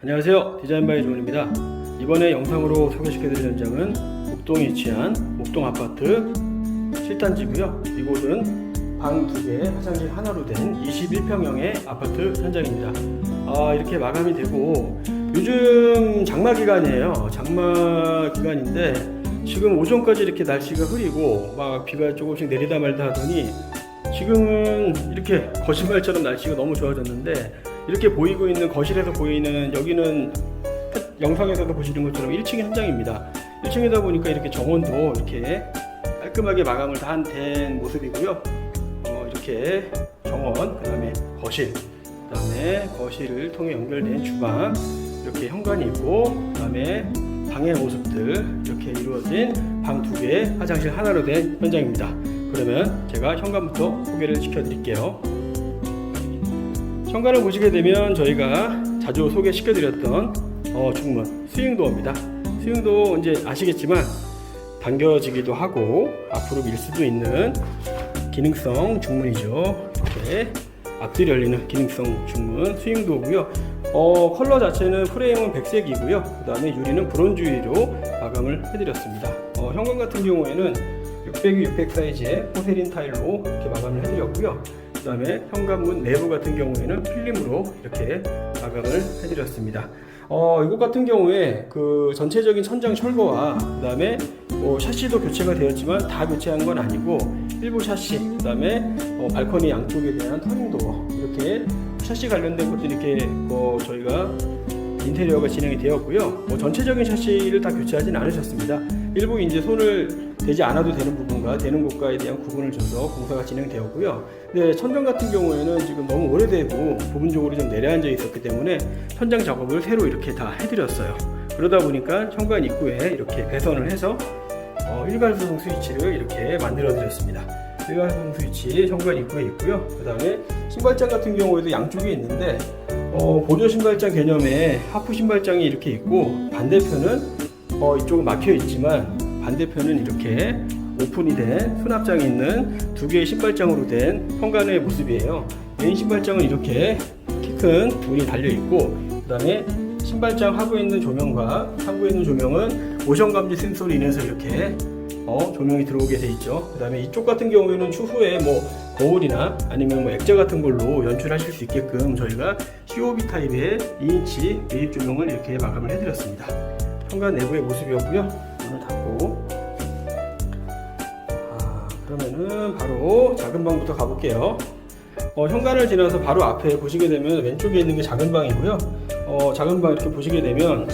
안녕하세요, 디자인바이 조은입니다. 이번에 영상으로 소개시켜드릴 현장은 목동에 위치한 목동 아파트 7단지고요. 이곳은 방 2개, 화장실 하나로 된 21평형의 아파트 현장입니다. 이렇게 마감이 되고, 요즘 장마 기간이에요. 장마 기간인데 지금 오전까지 이렇게 날씨가 흐리고 막 비가 조금씩 내리다 말다 하더니 지금은 이렇게 거짓말처럼 날씨가 너무 좋아졌는데, 이렇게 보이고 있는 거실에서 보이는, 여기는 영상에서도 보시는 것처럼 1층 현장입니다. 1층이다 보니까 이렇게 정원도 이렇게 깔끔하게 마감을 다 된 모습이고요. 이렇게 정원, 그 다음에 거실, 그 다음에 거실을 통해 연결된 주방, 이렇게 현관이 있고, 그 다음에 방의 모습들 이렇게 이루어진 방 2개, 화장실 하나로 된 현장입니다. 그러면 제가 현관부터 소개를 시켜드릴게요. 현관을 보시게 되면 저희가 자주 소개시켜드렸던 중문 스윙도어입니다. 스윙도어 이제 아시겠지만 당겨지기도 하고 앞으로 밀 수도 있는 기능성 중문이죠. 이렇게 앞뒤 열리는 기능성 중문 스윙도어고요. 컬러 자체는 프레임은 백색이고요. 그 다음에 유리는 브론즈 유리로 마감을 해드렸습니다. 현관 같은 경우에는 600에 600 사이즈의 포세린 타일로 이렇게 마감을 해드렸고요. 그 다음에 현관문 내부 같은 경우에는 필름으로 이렇게 마감을 해드렸습니다. 이곳 같은 경우에 그 전체적인 천장 철거와 그 다음에 샤시도 교체가 되었지만 다 교체한 건 아니고 일부 샤시, 그 다음에 발코니 양쪽에 대한 터닝도어, 이렇게 샤시 관련된 것들이 이렇게 저희가 인테리어가 진행이 되었고요. 전체적인 샤시를 다 교체하진 않으셨습니다. 일부 이제 손을 대지 않아도 되는 부분과 되는 곳과에 대한 구분을 줘서 공사가 진행되었고요. 근데 천장 같은 경우에는 지금 너무 오래되고 부분적으로 좀 내려앉아 있었기 때문에 천장 작업을 새로 이렇게 다 해드렸어요. 그러다 보니까 현관 입구에 이렇게 배선을 해서 일괄소송 스위치를 이렇게 만들어 드렸습니다. 일괄소송 스위치 현관 입구에 있고요. 그 다음에 신발장 같은 경우에도 양쪽에 있는데 보조 신발장 개념의 하프 신발장이 이렇게 있고, 반대편은 이쪽은 막혀 있지만 반대편은 이렇게 오픈이 된 수납장이 있는 2개의 신발장으로 된 현관의 모습이에요. 메인 신발장은 이렇게 키 큰 문이 달려 있고, 그 다음에 신발장 하부에 있는 조명과 상부에 있는 조명은 모션 감지 센서로 인해서 이렇게 조명이 들어오게 돼 있죠. 그 다음에 이쪽 같은 경우에는 추후에 거울이나 아니면 액자 같은 걸로 연출하실 수 있게끔 저희가 COB 타입의 2인치 매입 조명을 이렇게 마감을 해드렸습니다. 현관 내부의 모습이었고요. 문을 닫고, 그러면은 바로 작은 방부터 가볼게요. 현관을 지나서 바로 앞에 보시게 되면 왼쪽에 있는 게 작은 방이고요. 작은 방 이렇게 보시게 되면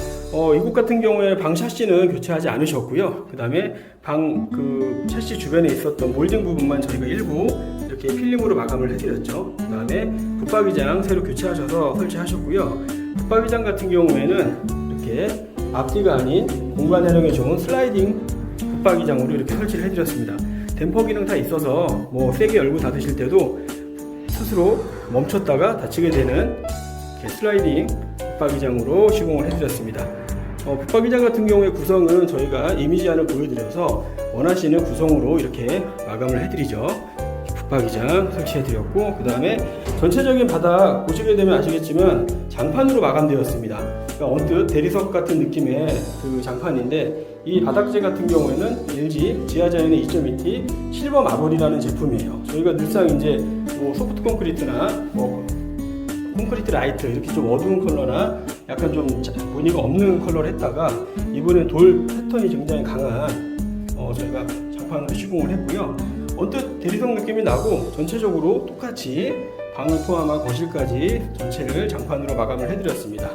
이곳 같은 경우에 방 샤시는 교체하지 않으셨고요. 그 다음에 방 샤시 주변에 있었던 몰딩 부분만 저희가 일부 이렇게 필름으로 마감을 해드렸죠. 그 다음에 붙박이장 새로 교체하셔서 설치하셨고요. 붙박이장 같은 경우에는 이렇게 앞뒤가 아닌 공간 활용에 좋은 슬라이딩 붙박이장으로 이렇게 설치를 해드렸습니다. 댐퍼 기능 다 있어서 세게 열고 닫으실 때도 스스로 멈췄다가 닫히게 되는 이렇게 슬라이딩 붙박이장으로 시공을 해드렸습니다. 붙박이장 같은 경우의 구성은 저희가 이미지안을 보여드려서 원하시는 구성으로 이렇게 마감을 해드리죠. 붙박이장 설치해드렸고, 그 다음에 전체적인 바닥 보시게 되면 아시겠지만 장판으로 마감되었습니다. 그러니까 언뜻 대리석 같은 느낌의 그 장판인데, 이 바닥재 같은 경우에는 LG 지하자연의 2.2T 실버 마블이라는 제품이에요. 저희가 늘상 이제 소프트 콘크리트나 콘크리트 라이트 이렇게 좀 어두운 컬러나 약간 좀 무늬가 없는 컬러를 했다가 이번에 돌 패턴이 굉장히 강한 저희가 장판으로 시공을 했고요. 언뜻 대리석 느낌이 나고, 전체적으로 똑같이 방을 포함한 거실까지 전체를 장판으로 마감을 해드렸습니다.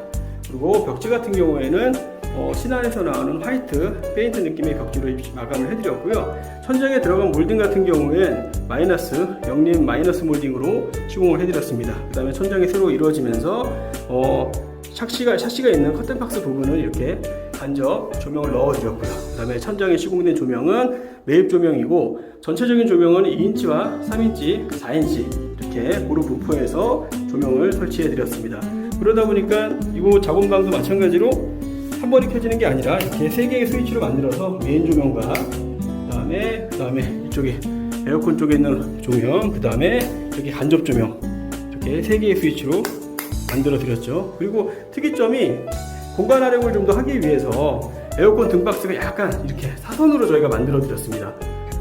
그리고 벽지 같은 경우에는 신안에서 나오는 화이트 페인트 느낌의 벽지로 마감을 해드렸고요. 천장에 들어간 몰딩 같은 경우엔 영림 마이너스 몰딩으로 시공을 해드렸습니다. 그 다음에 천장이 새로 이루어지면서 샤시가 있는 커튼박스 부분을 이렇게 간접 조명을 넣어드렸고요. 그 다음에 천장에 시공된 조명은 매입 조명이고, 전체적인 조명은 2인치와 3인치, 4인치 이렇게 고루 부포해서 조명을 설치해드렸습니다. 그러다 보니까 이곳 작업방도 마찬가지로 한 번에 켜지는 게 아니라 이렇게 3개의 스위치로 만들어서 메인 조명과 그 다음에 이쪽에 에어컨 쪽에 있는 조명, 그 다음에 여기 간접 조명, 이렇게 3개의 스위치로 만들어 드렸죠. 그리고 특이점이 공간 활용을 좀 더 하기 위해서 에어컨 등박스가 약간 이렇게 사선으로 저희가 만들어 드렸습니다.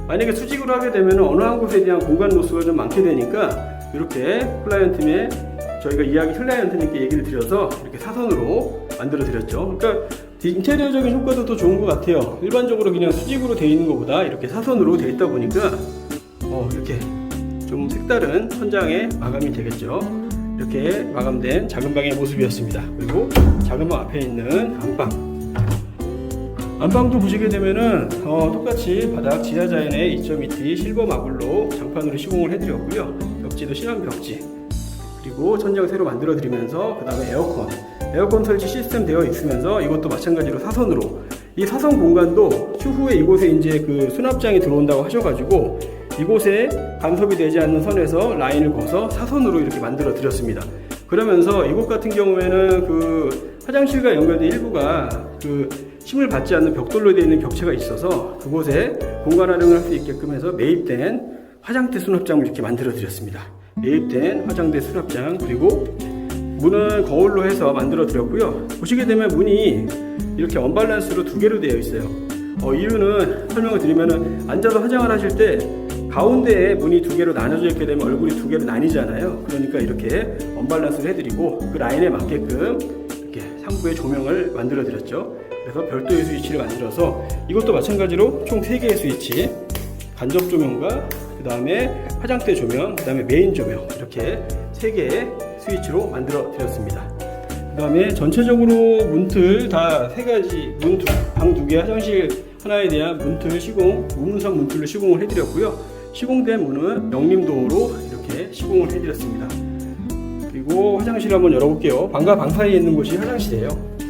만약에 수직으로 하게 되면 어느 한 곳에 대한 공간 노수가 좀 많게 되니까 이렇게 클라이언트에 저희가 클라이언트님께 얘기를 드려서 이렇게 사선으로 만들어 드렸죠. 그러니까 인테리어적인 효과도 더 좋은 것 같아요. 일반적으로 그냥 수직으로 되어 있는 것보다 이렇게 사선으로 되어 있다 보니까 이렇게 좀 색다른 천장의 마감이 되겠죠. 이렇게 마감된 작은 방의 모습이었습니다. 그리고 작은 방 앞에 있는 안방도 보시게 되면은 똑같이 바닥 지하 자연의 2.2T 실버 마블로 장판으로 시공을 해드렸고요. 벽지도 실한 벽지, 그리고 천장 새로 만들어 드리면서 그 다음에 에어컨 설치 시스템 되어 있으면서 이것도 마찬가지로 사선으로, 이 사선 공간도 추후에 이곳에 이제 그 수납장이 들어온다고 하셔가지고 이곳에 간섭이 되지 않는 선에서 라인을 거서 사선으로 이렇게 만들어 드렸습니다. 그러면서 이곳 같은 경우에는 그 화장실과 연결된 일부가 그 힘을 받지 않는 벽돌로 되어 있는 벽체가 있어서 그곳에 공간 활용을 할 수 있게끔 해서 매입된 화장대 수납장을 이렇게 만들어 드렸습니다. 매입된 화장대 수납장, 그리고 문은 거울로 해서 만들어 드렸고요. 보시게 되면 문이 이렇게 언밸런스로 두 개로 되어 있어요. 이유는 설명을 드리면은 앉아서 화장을 하실 때 가운데에 문이 두 개로 나눠져 있게 되면 얼굴이 두 개로 나뉘잖아요. 그러니까 이렇게 언밸런스를 해드리고 그 라인에 맞게끔 이렇게 상부에 조명을 만들어 드렸죠. 그래서 별도의 스위치를 만들어서 이것도 마찬가지로 총 3개의 스위치, 간접 조명과 그 다음에 화장대 조명, 그 다음에 메인 조명, 이렇게 3개의 스위치로 만들어 드렸습니다. 그 다음에 전체적으로 문틀 다 3가지, 방 2개, 화장실 하나에 대한 문틀 시공, 우문선 문틀로 시공을 해드렸고요. 시공된 문은 영림도어로 이렇게 시공을 해드렸습니다. 그리고 화장실 한번 열어볼게요. 방과 방 사이에 있는 곳이 화장실이에요.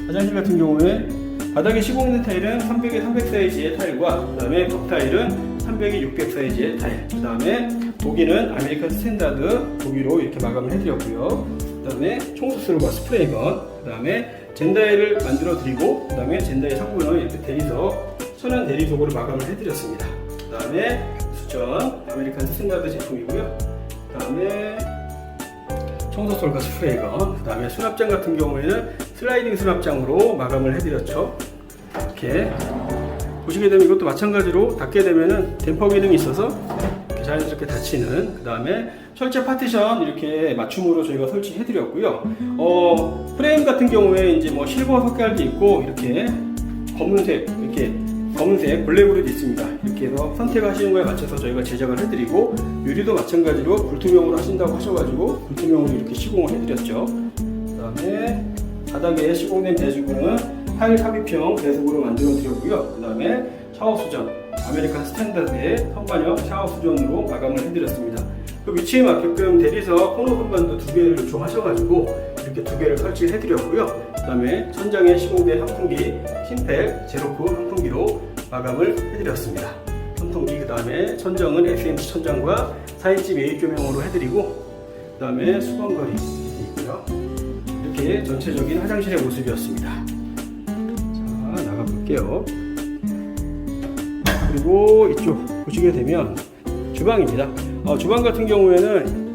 화장실 같은 경우에 바닥에 시공된 타일은 300에 300 사이즈의 타일과 그 다음에 벽 타일은 300에 600 사이즈의 타일, 그 다음에 보기는 아메리칸 스탠다드 보기로 이렇게 마감을 해드렸고요. 그 다음에 청소스로바 스프레이건, 그 다음에 젠다일을 만들어 드리고, 그 다음에 젠다일 상부는 이렇게 대리석, 천연 대리석으로 마감을 해드렸습니다. 그 다음에 수전 아메리칸 스탠다드 제품이고요. 그 다음에 청소솔과 스프레이건, 그 다음에 수납장 같은 경우에는 슬라이딩 수납장으로 마감을 해드렸죠. 이렇게 보시게 되면 이것도 마찬가지로 닫게 되면은 댐퍼 기능이 있어서 이렇게 자연스럽게 닫히는, 그 다음에 철제 파티션 이렇게 맞춤으로 저희가 설치해 드렸고요. 프레임 같은 경우에 이제 뭐 실버 색깔도 있고 이렇게 검은색, 이렇게 검은색 블랙으로도 있습니다. 이렇게 해서 선택하시는 거에 맞춰서 저희가 제작을 해드리고, 유리도 마찬가지로 불투명으로 하신다고 하셔가지고 불투명으로 이렇게 시공을 해드렸죠. 그 다음에 바닥에 시공된 배수구는 타일 삽입형 배수구로 만들어 드렸고요. 그 다음에 샤워 수전 아메리칸 스탠다드의 선반형 샤워 수전으로 마감을 해드렸습니다. 그 위치에 맞게끔 대리석 코너 선반도 2개를 요청하셔가지고 이렇게 2개를 설치해 드렸고요. 그 다음에 천장에 시공된 환풍기 심팩 제로크 환풍기로 마감을 해드렸습니다. 선풍기, 그 다음에 천정은 SMC 천장과 4인치 매입 조명으로 해드리고, 그 다음에 수건거리 있고요. 이렇게 전체적인 화장실의 모습이었습니다. 자, 나가볼게요. 그리고 이쪽 보시게 되면 주방입니다. 주방 같은 경우에는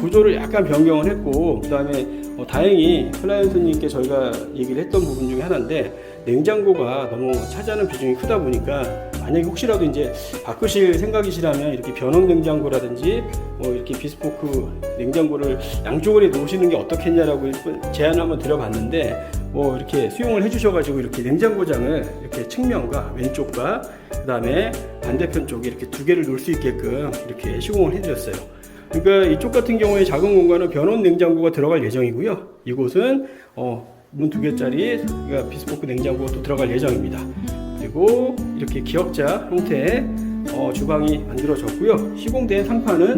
구조를 약간 변경을 했고, 그 다음에 다행히 클라이언트님께 저희가 얘기를 했던 부분 중에 하나인데, 냉장고가 너무 차지하는 비중이 크다 보니까 만약에 혹시라도 이제 바꾸실 생각이시라면 이렇게 변형 냉장고라든지 뭐 이렇게 비스포크 냉장고를 양쪽으로 놓으시는 게 어떻겠냐라고 제안을 한번 드려봤는데, 뭐 이렇게 수용을 해주셔가지고 이렇게 냉장고장을 이렇게 측면과 왼쪽과 그 다음에 반대편 쪽에 이렇게 2개를 놓을 수 있게끔 이렇게 시공을 해드렸어요. 그러니까 이쪽 같은 경우에 작은 공간은 변온 냉장고가 들어갈 예정이고요. 이곳은 문 2개짜리 그러니까 비스포크 냉장고가 또 들어갈 예정입니다. 그리고 이렇게 기역자 형태의 주방이 만들어졌고요. 시공된 상판은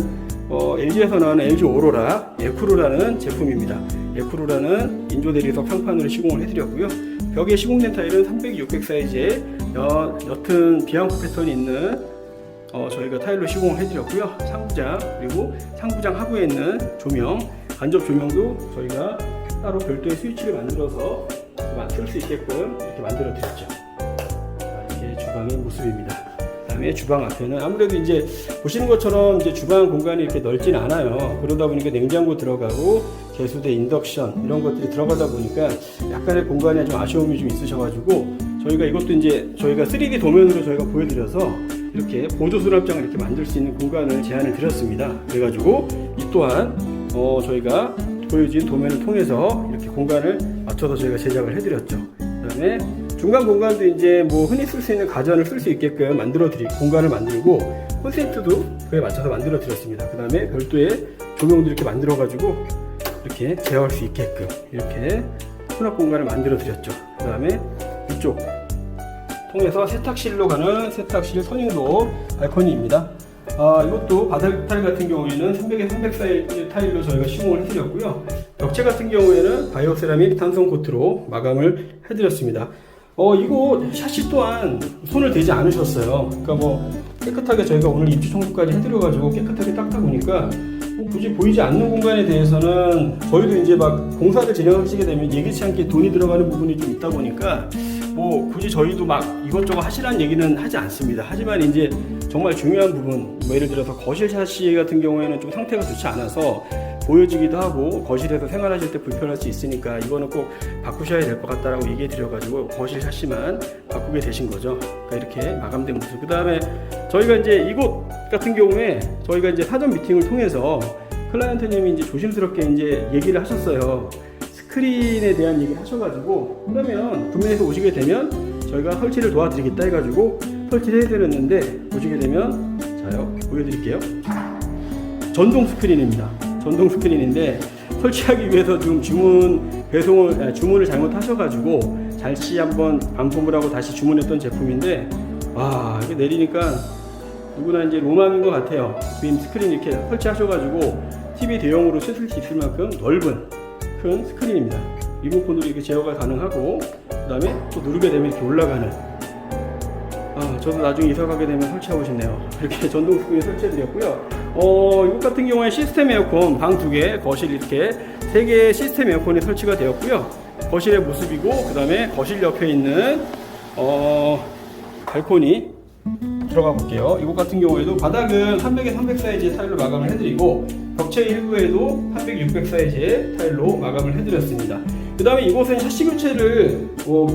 LG에서 나오는 LG 오로라 에쿠로라는 제품입니다. 에쿠로라는 인조 대리석 상판으로 시공을 해드렸고요. 벽에 시공된 타일은 300, 600 사이즈의 옅은 비앙코 패턴이 있는 저희가 타일로 시공을 해드렸고요. 상부장, 그리고 상부장 하부에 있는 조명, 간접 조명도 저희가 따로 별도의 스위치를 만들어서 틀 수 있게끔 이렇게 만들어 드렸죠. 이게 주방의 모습입니다. 그 다음에 주방 앞에는 아무래도 이제 보시는 것처럼 이제 주방 공간이 이렇게 넓진 않아요. 그러다 보니까 냉장고 들어가고 개수대, 인덕션 이런 것들이 들어가다 보니까 약간의 공간에 좀 아쉬움이 좀 있으셔가지고 저희가 이것도 이제 저희가 3D 도면으로 저희가 보여드려서 이렇게 보조 수납장을 이렇게 만들 수 있는 공간을 제안을 드렸습니다. 그래가지고 이 또한 저희가 보여진 도면을 통해서 이렇게 공간을 맞춰서 저희가 제작을 해드렸죠. 그다음에 중간 공간도 이제 뭐 흔히 쓸 수 있는 가전을 쓸 수 있게끔 공간을 만들고 콘센트도 그에 맞춰서 만들어 드렸습니다. 그 다음에 별도의 조명도 이렇게 만들어 가지고 이렇게 제어할 수 있게끔 이렇게 수납 공간을 만들어 드렸죠. 그 다음에 이쪽 통해서 세탁실로 가는 세탁실 선인도 발코니입니다. 이것도 바닥 타일 같은 경우에는 300에 300 사이즈 타일로 저희가 시공을 해드렸고요. 벽체 같은 경우에는 바이오 세라믹 탄성 코트로 마감을 해드렸습니다. 이거 샤시 또한 손을 대지 않으셨어요. 그러니까 뭐 깨끗하게 저희가 오늘 입주 청소까지 해드려가지고 깨끗하게 닦다 보니까 굳이 보이지 않는 공간에 대해서는 저희도 이제 막 공사를 진행하시게 되면 예기치 않게 돈이 들어가는 부분이 좀 있다 보니까 뭐 굳이 저희도 막 이것저것 하시라는 얘기는 하지 않습니다. 하지만 이제 정말 중요한 부분, 뭐 예를 들어서 거실 샤시 같은 경우에는 좀 상태가 좋지 않아서 보여지기도 하고 거실에서 생활하실 때 불편할 수 있으니까 이거는 꼭 바꾸셔야 될 것 같다라고 얘기해 드려가지고 거실 샤시만 바꾸게 되신 거죠. 그러니까 이렇게 마감된 모습. 그 다음에 저희가 이제 이곳 같은 경우에 저희가 이제 사전 미팅을 통해서 클라이언트님이 이제 조심스럽게 이제 얘기를 하셨어요. 스크린에 대한 얘기를 하셔가지고 그러면 구매해서 오시게 되면 저희가 설치를 도와드리겠다 해가지고 설치를 해드렸는데 보시게 되면 자요 보여드릴게요. 전동 스크린입니다. 전동 스크린인데 설치하기 위해서 지금 주문을 잘못하셔가지고 다시 한번 반품을 하고 다시 주문했던 제품인데 와 이게 내리니까 누구나 이제 로망인 것 같아요. 빔 스크린 이렇게 설치하셔가지고 TV 대용으로 쓰실 수 있을 만큼 넓은 큰 스크린입니다. 리모컨으로 이렇게 제어가 가능하고 그 다음에 또 누르게 되면 이렇게 올라가는 저도 나중에 이사 가게 되면 설치하고 싶네요. 이렇게 전동 스크린 설치해드렸고요. 이것 같은 경우에 시스템 에어컨 방 2개, 거실 이렇게 3개의 시스템 에어컨이 설치가 되었고요. 거실의 모습이고 그 다음에 거실 옆에 있는 발코니 들어가 볼게요. 이것 같은 경우에도 바닥은 300에 300 사이즈의 타일로 마감을 해드리고 벽체 일부에도 300, 600 사이즈의 타일로 마감을 해드렸습니다. 그 다음에 이곳은 샤시 교체를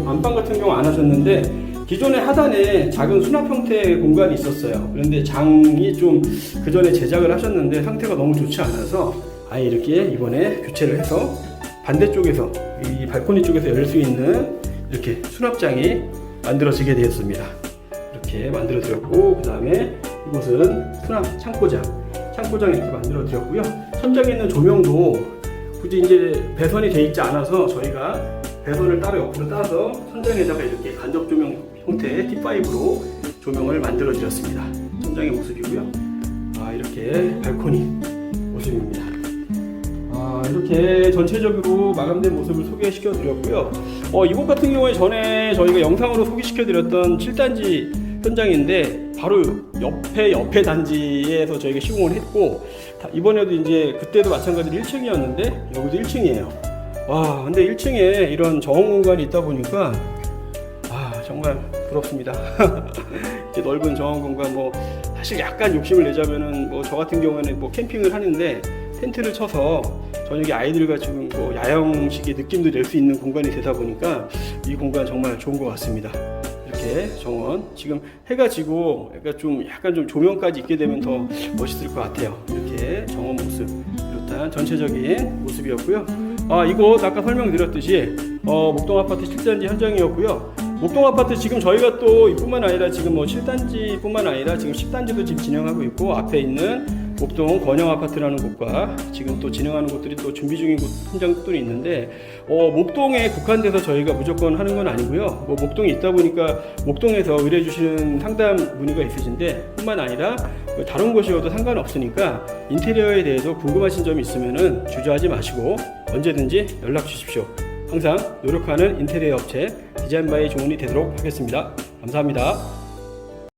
안방 같은 경우 안 하셨는데 기존의 하단에 작은 수납 형태의 공간이 있었어요. 그런데 장이 좀 그 전에 제작을 하셨는데 상태가 너무 좋지 않아서 아예 이렇게 이번에 교체를 해서 반대쪽에서 이 발코니 쪽에서 열 수 있는 이렇게 수납장이 만들어지게 되었습니다. 이렇게 만들어 드렸고 그 다음에 이곳은 수납 창고장 이렇게 만들어 드렸고요. 천장에 있는 조명도 굳이 이제 배선이 되어 있지 않아서 저희가 배선을 따로 옆으로 따서 천장에다가 이렇게 간접 조명 형태의 T5로 조명을 만들어 드렸습니다. 천장의 모습이고요. 이렇게 발코니 모습입니다. 이렇게 전체적으로 마감된 모습을 소개시켜 드렸고요. 이곳 같은 경우에 전에 저희가 영상으로 소개시켜 드렸던 7단지 현장인데 바로 옆에 단지에서 저희가 시공을 했고 이번에도 이제 그때도 마찬가지로 1층이었는데 여기도 1층이에요. 근데 1층에 이런 정원 공간이 있다 보니까 정말 부럽습니다. 이렇게 넓은 정원 공간 사실 약간 욕심을 내자면은 저 같은 경우에는 캠핑을 하는데 텐트를 쳐서 저녁에 아이들과 지금 야영식의 느낌도 낼 수 있는 공간이 되다 보니까 이 공간 정말 좋은 것 같습니다. 이렇게 정원 지금 해가 지고 약간 좀 조명까지 있게 되면 더 멋있을 것 같아요. 이렇게 정원 모습 이렇단 전체적인 모습이었고요. 이곳 아까 설명드렸듯이 목동 아파트 7단지 현장이었고요. 목동 아파트 지금 저희가 또 이뿐만 아니라 지금 7단지 뿐만 아니라 지금 10단지도 지금 진행하고 있고 앞에 있는 목동 권영 아파트라는 곳과 지금 또 진행하는 곳들이 또 준비 중인 곳 현장들이 있는데 목동에 국한돼서 저희가 무조건 하는 건 아니고요. 목동에 있다 보니까 목동에서 의뢰해 주시는 상담 문의가 있으신데 뿐만 아니라 다른 곳이어도 상관없으니까 인테리어에 대해서 궁금하신 점이 있으면은 주저하지 마시고 언제든지 연락 주십시오. 항상 노력하는 인테리어 업체 디자인바이 조은이 되도록 하겠습니다. 감사합니다.